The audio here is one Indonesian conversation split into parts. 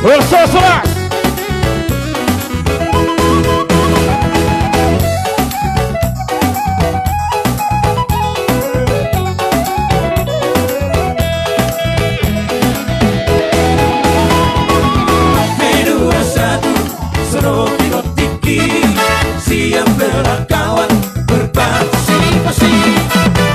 Bersorak. P21 seru pilot tinggi, siap berkawan berpartisipasi.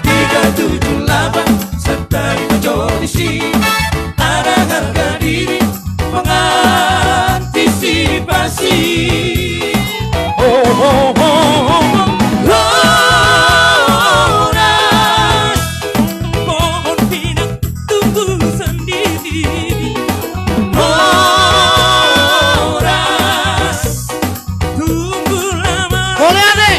378 serta 5 jodisi, ada harga diri mengantisipasi. Oh, oh, oh, oh. Horas, mohon tidak tunggu sendiri. Horas, tunggu lama Boleh, adek?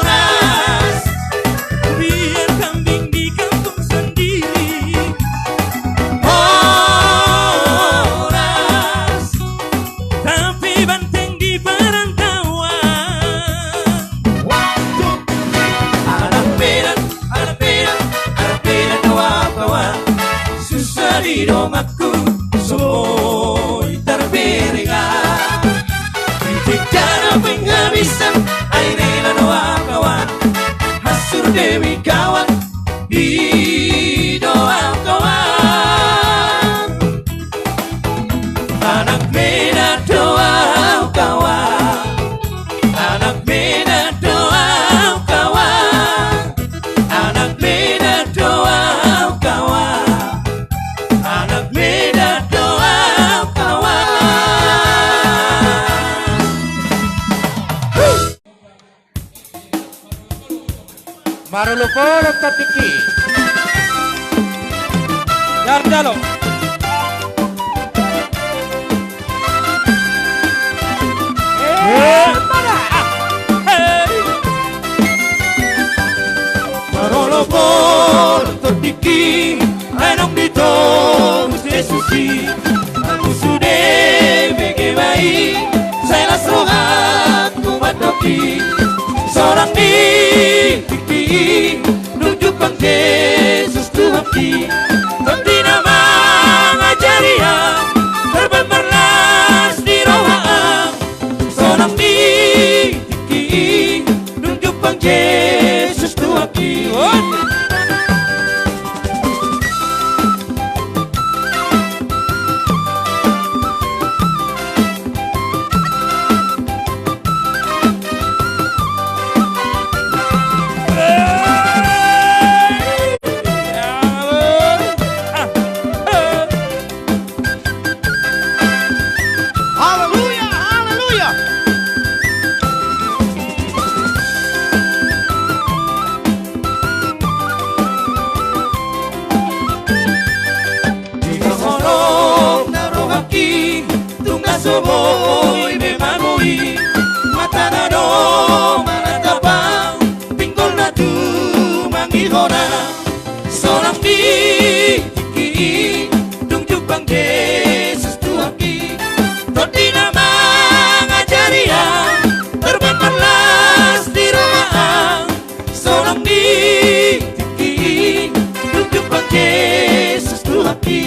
Horas, biar kambing di kampung sendiri. Horas, tapi banteng di perantauan. Anak Medan, anak Medan, anak Medan kawan-kawan, susah didongakku, soy terberingat. Cara penghabisan air dan kawan, hasur Dewi kawan, di doa kawan. Anak Medan doa kawan, anak Medan doa kawan, anak Medan doa kawan, anak Medan doa kawan. Marulupolog tatiki. Jardalo. Marolopor terdiki, enok dito musti susi, aku sudah begitu saya lasohat kumat doki, seorang di nunjuk bang Yesus Tuhanki, tapi nama ngajari yang terbang berlas di rohang, seorang di nunjuk bang Yesus Tuhanki. Haleluya, haleluya. Jika horok narohaki, tungga soboy memamui, mata nado manatapang, pinggol na tu mangihona, seorang di nunjuk bang Yesus Tuhanki, todi nama ngajari yang terbang berlas di rumah, seorang di nunjuk bang Yesus Tuhanki.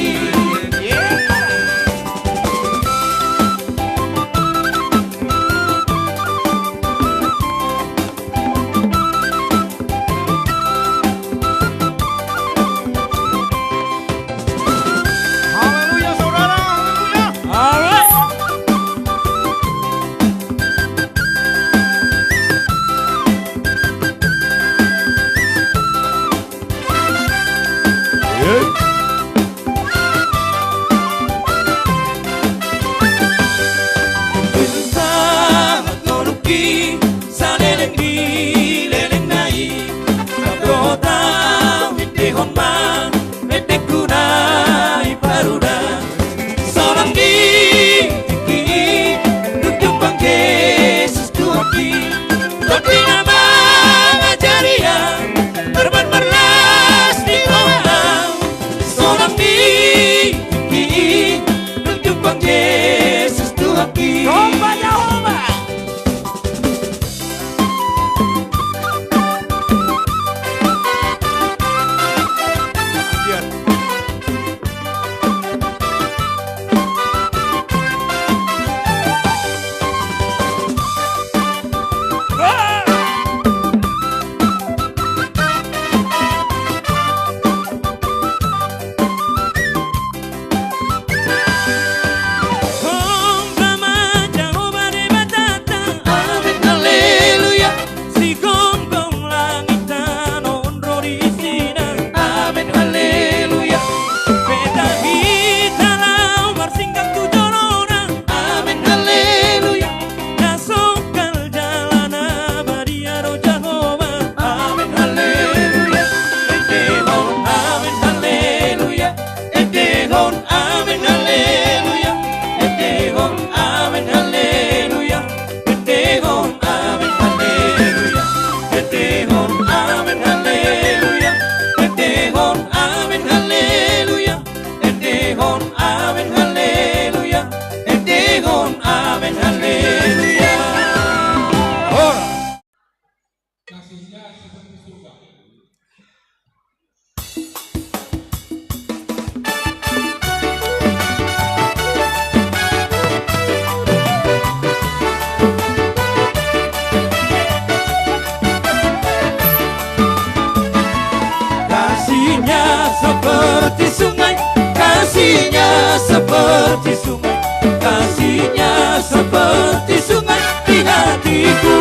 kasihnya seperti sungai, kasihnya seperti sungai, kasihnya seperti sungai di hatiku.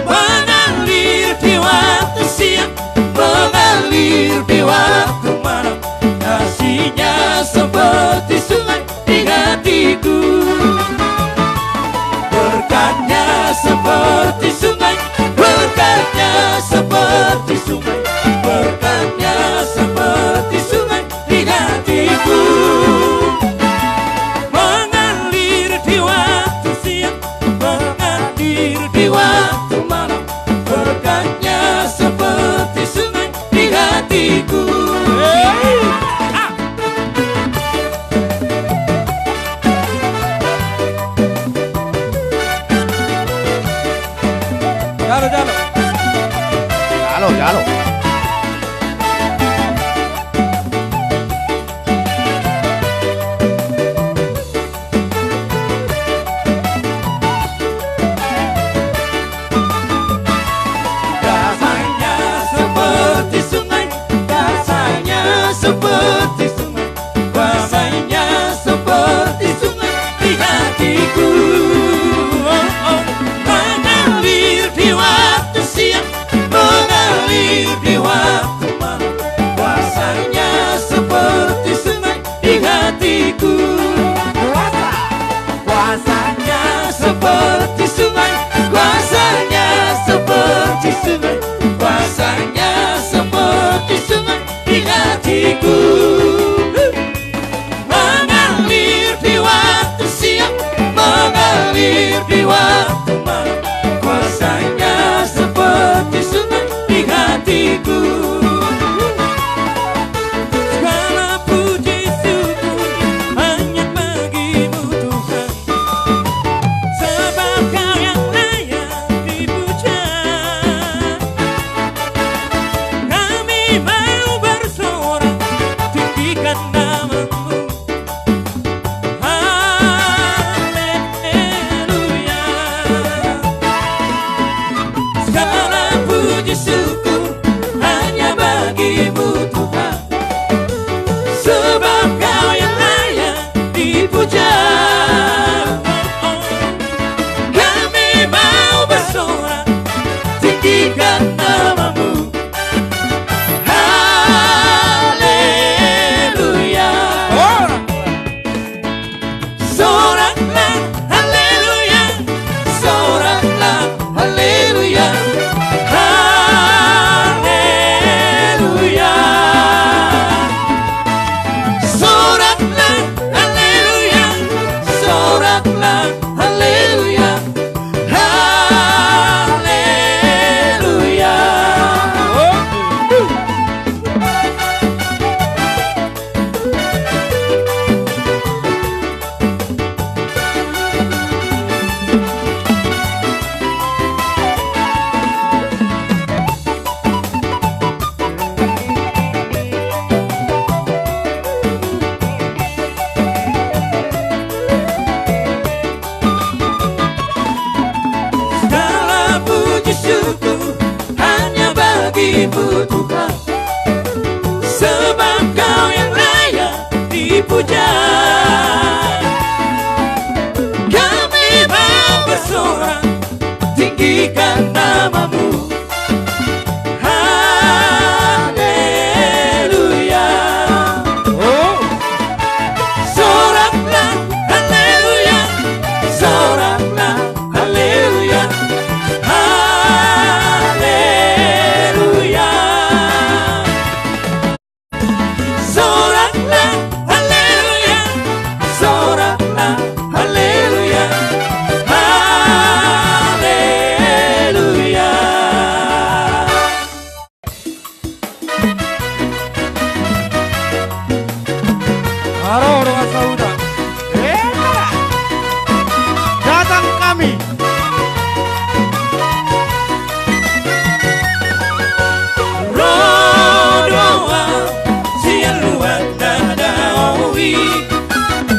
Mengalir di waktu siang, mengalir di waktu malam, kasihnya seperti sungai di hatiku. Berkatnya seperti sungai, berkatnya seperti sungai, berkatnya seperti sungai di hatiku. Mengalir di waktu siang, mengalir di waktu malam, berkatnya seperti sungai di hatiku. Jalo. Rasanya seperti sungai, rasanya seperti sungai, rasanya seperti sungai di hatiku. Mengalir di waktu siang, mengalir di waktu malam, rasanya seperti sungai di hatiku. Kuasanya seperti sungai, kuasanya seperti sungai, kuasanya seperti sungai di hatiku. Mengalir di waktu siang, mengalir di waktu malam, kuasanya seperti sungai di hatiku. Segala puji syukur hanya bagimu Tuhan, sebab Kau yang layak dipuja. Kami mau bersorak tinggikan nama-Mu. Haleluya. Segala puji syukur hanya bagimu Tuhan, sebab Kau yang layak dipuja. Kami mau bersorak tinggikan nama-Mu. Haleluya. Soraklah haleluya, soraklah haleluya, haleluya. Soraklah haleluya, soraklah haleluya, haleluya. Segala puji syukur hanya bagimu Tuhan, sebab Kau yang layak dipuja. Kami mau bersorak tinggikan nama-Mu. Haleluya. Soraklah haleluya, soraklah haleluya, haleluya. Soraklah haleluya, soraklah haleluya, haleluya. Haro dengan sauda. Datang kami. Rodoa siang luar dadawi,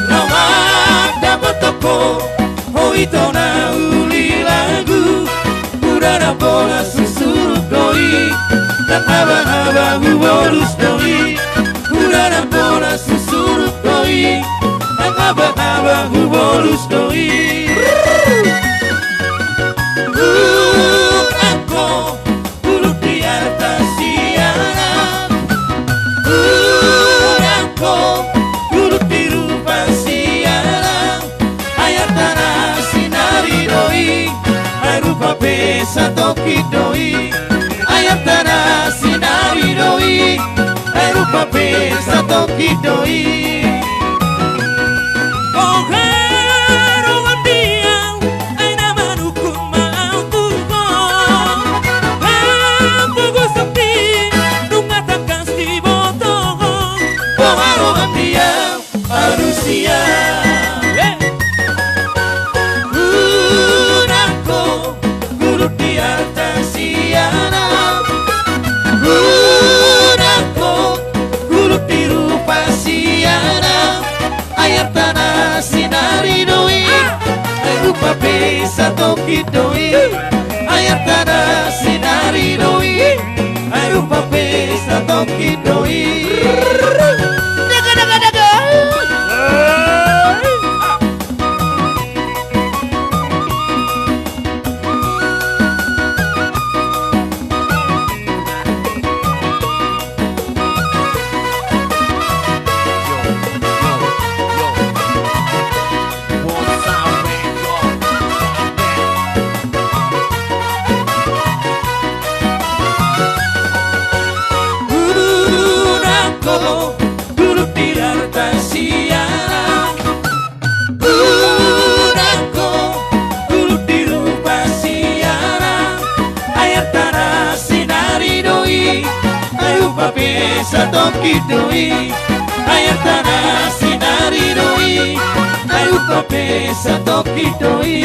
nawak dapat toko, hoi tona uli lagu, udara bola susu doi, tak abang bagu bolus doi Urara bola susuru doi Angaba bagu bolus doi Aku duduk di atas siaran Aku duduk di rupa siaran Ayat tanah sinari doi Rupa pesa toki doi Ayat tanah sinari doi Rupa pesa toki doi Oh haro wandiang Ay naman ukun mautuko Hampugo sakti Nungatakan si botogo Oh haro wandiang Manusia Pesa toki doi Ayat tanah sinari doi Rupa pesa toki doi Duduk di atas siaran Aku duduk di rupa siaran Ayat tanah sinari doi Rupa pesa toki doi Ayat tanah sinari doi Rupa pesa toki doi